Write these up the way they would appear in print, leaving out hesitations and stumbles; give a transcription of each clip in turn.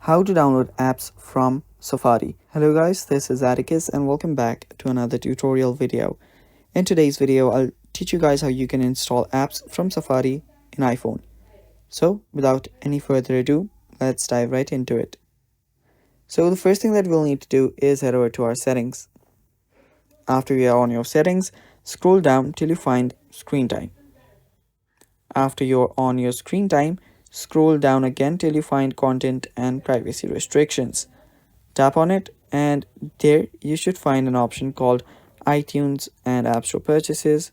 How to download apps from Safari. Hello guys, this is Atticus and welcome back to another tutorial video. In today's video, I'll teach you guys how you can install apps from Safari in iPhone. So without any further ado, let's dive right into it. So the first thing that we'll need to do is head over to our settings. After you are on your settings, scroll down till you find screen time. After you're on your screen time, scroll down again till you find content and privacy restrictions. Tap on it and there you should find an option called iTunes and App Store purchases.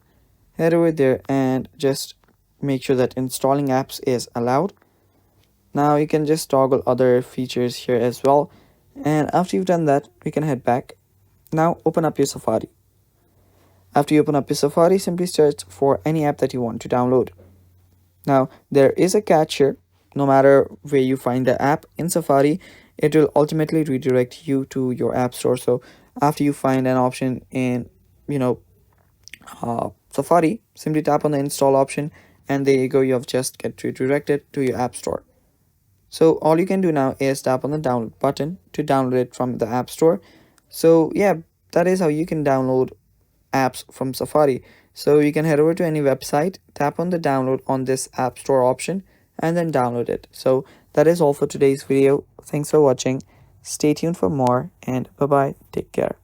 Head over there and just make sure that installing apps is allowed. Now you can just toggle other features here as well. And after you've done that, we can head back. Now open up your Safari. After you open up your Safari, simply search for any app that you want to download. Now, there is a catch here. No matter where you find the app in Safari, it will ultimately redirect you to your app store. So after you find an option in, Safari, simply tap on the install option and there you go. You have just get redirected to your app store. So all you can do now is tap on the download button to download it from the app store. So yeah, that is how you can download apps from Safari. So you can head over to any website, tap on the download on this app store option and then download it. So that is all for today's video. Thanks for watching. Stay tuned for more and bye bye. Take care.